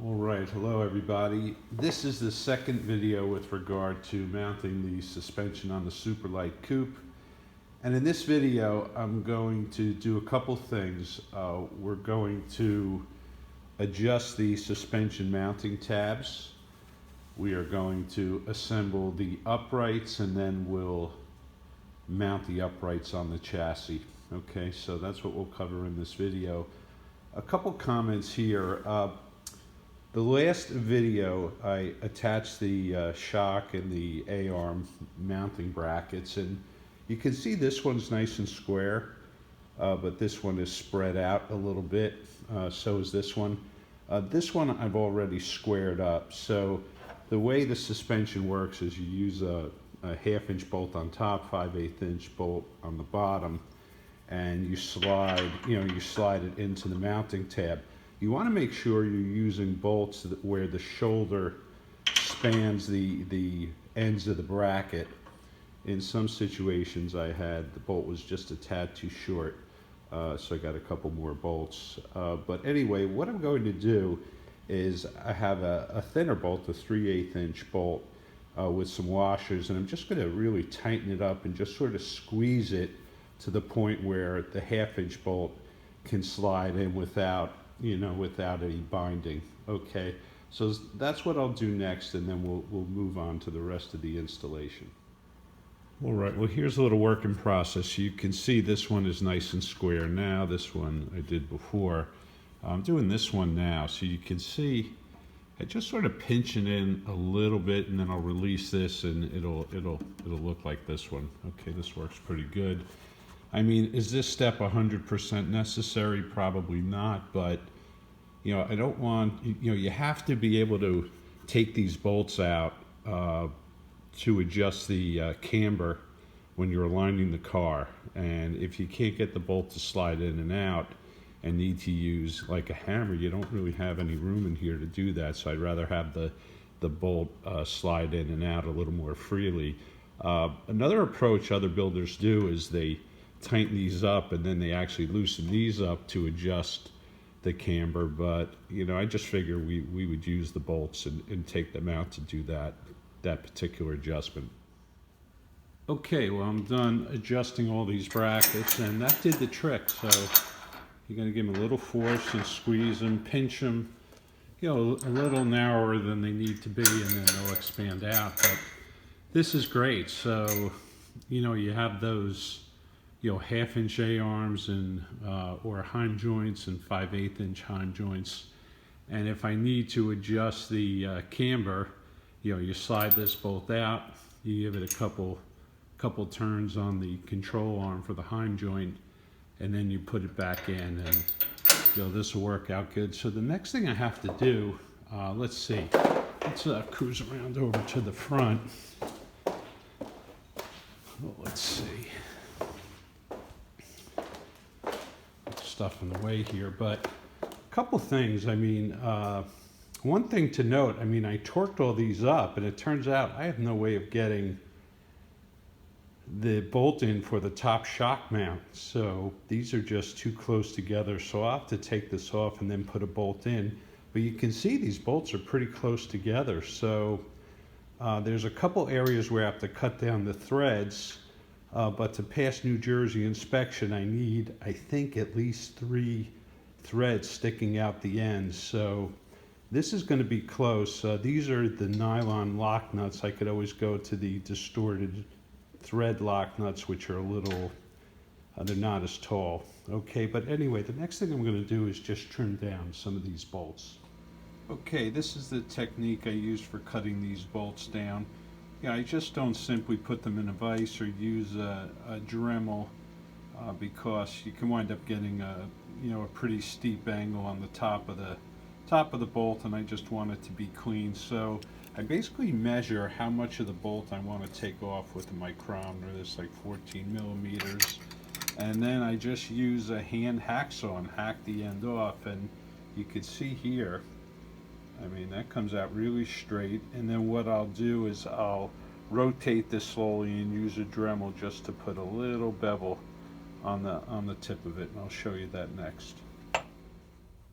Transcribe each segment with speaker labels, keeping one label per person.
Speaker 1: All right, hello everybody. This is the second video with regard to mounting the suspension on the Superlite coupe. And in this video, I'm going to do a couple things. We're going to adjust the suspension mounting tabs. We are going to assemble the uprights, and then we'll mount the uprights on the chassis. Okay, so that's what we'll cover in this video. A couple comments here. The last video, I attached the shock and the A-arm mounting brackets, and you can see this one's nice and square, but this one is spread out a little bit. So is this one. This one I've already squared up. So the way the suspension works is you use a 1/2-inch bolt on top, 5/8 inch bolt on the bottom, and you slide it into the mounting tab. You want to make sure you're using bolts where the shoulder spans the ends of the bracket. In some situations the bolt was just a tad too short, so I got a couple more bolts. But anyway, what I'm going to do is I have a thinner bolt, a 3/8 inch bolt with some washers, and I'm just going to really tighten it up and just sort of squeeze it to the point where the 1/2 inch bolt can slide in without any binding. Okay, so that's what I'll do next, and then we'll move on to the rest of the installation. All right, well, here's a little work in process. You can see this one is nice and square now. This one I did before. I'm doing this one now, so you can see I just sort of pinch it in a little bit, and then I'll release this, and it'll look like this one. Okay, this works pretty good. I mean, is this step 100% necessary? Probably not, but I don't want, you have to be able to take these bolts out to adjust the camber when you're aligning the car. And if you can't get the bolt to slide in and out and need to use like a hammer, you don't really have any room in here to do that. So I'd rather have the bolt slide in and out a little more freely. Another approach other builders do is they tighten these up, and then they actually loosen these up to adjust the camber. But I just figure we would use the bolts and take them out to do that particular adjustment. Okay, well, I'm done adjusting all these brackets, and that did the trick. So you're going to give them a little force and squeeze them, pinch them, a little narrower than they need to be, and then they'll expand out. But this is great. So you have those 1/2 inch A-arms and or heim joints and 5/8 inch heim joints. And if I need to adjust the camber, you slide this bolt out, you give it a couple turns on the control arm for the heim joint, and then you put it back in, and this will work out good. So the next thing I have to do, let's cruise around over to the front. Well, let's see. Stuff in the way here, but a couple things. One thing to note, I torqued all these up, and it turns out I have no way of getting the bolt in for the top shock mount. So these are just too close together, so I'll have to take this off and then put a bolt in. But you can see these bolts are pretty close together, so there's a couple areas where I have to cut down the threads. But to pass New Jersey inspection, I need, I think, at least 3 threads sticking out the ends. So this is going to be close. These are the nylon lock nuts. I could always go to the distorted thread lock nuts, which are a little, they're not as tall. Okay, but anyway, the next thing I'm going to do is just trim down some of these bolts. Okay, this is the technique I use for cutting these bolts down. I just don't simply put them in a vise or use a Dremel because you can wind up getting a pretty steep angle on the top of the bolt, and I just want it to be clean. So I basically measure how much of the bolt I want to take off with a micrometer. This like 14 millimeters, and then I just use a hand hacksaw and hack the end off, and you can see here, that comes out really straight. And then what I'll do is I'll rotate this slowly and use a Dremel just to put a little bevel on the tip of it, and I'll show you that next.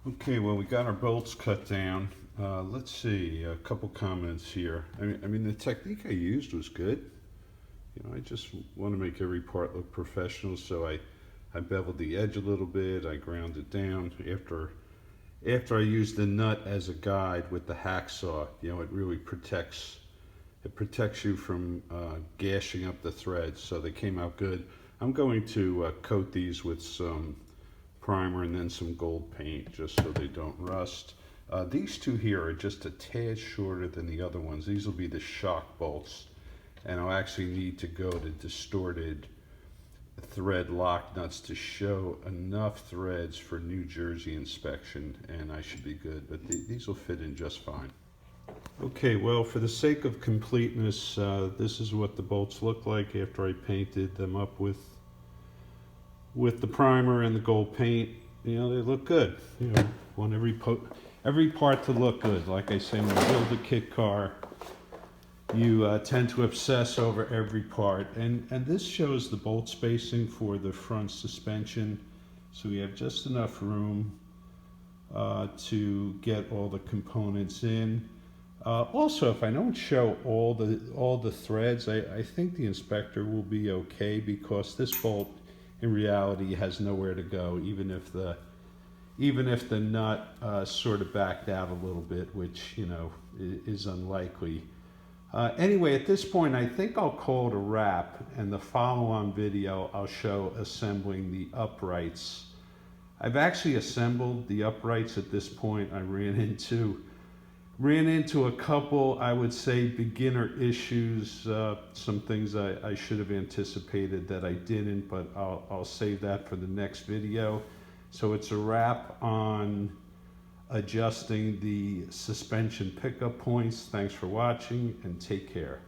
Speaker 1: Okay, well, we got our bolts cut down, Let's see, a couple comments here. I mean, the technique I used was good. You know, I just want to make every part look professional, so I beveled the edge a little bit. I ground it down. After I used the nut as a guide with the hacksaw, you know, it really protects you from gashing up the threads, so they came out good. I'm going to coat these with some primer and then some gold paint just so they don't rust. These two here are just a tad shorter than the other ones. These will be the shock bolts, and I'll actually need to go to distorted thread lock nuts to show enough threads for New Jersey inspection, and I should be good, but these will fit in just fine. Okay, well, for the sake of completeness, this is what the bolts look like after I painted them up with the primer and the gold paint. You know, they look good. You know, want every part to look good. Like I say, when you build a kit car, you tend to obsess over every part. And this shows the bolt spacing for the front suspension. So we have just enough room to get all the components in. Also, if I don't show all the threads, I think the inspector will be okay, because this bolt in reality has nowhere to go, even if the nut sort of backed out a little bit, which, you know, is unlikely. Anyway, at this point, I think I'll call it a wrap, and the follow-on video I'll show assembling the uprights. I've actually assembled the uprights at this point. I ran into a couple, I would say, beginner issues, some things I should have anticipated that I didn't, but I'll save that for the next video. So it's a wrap on adjusting the suspension pickup points. Thanks for watching, and take care.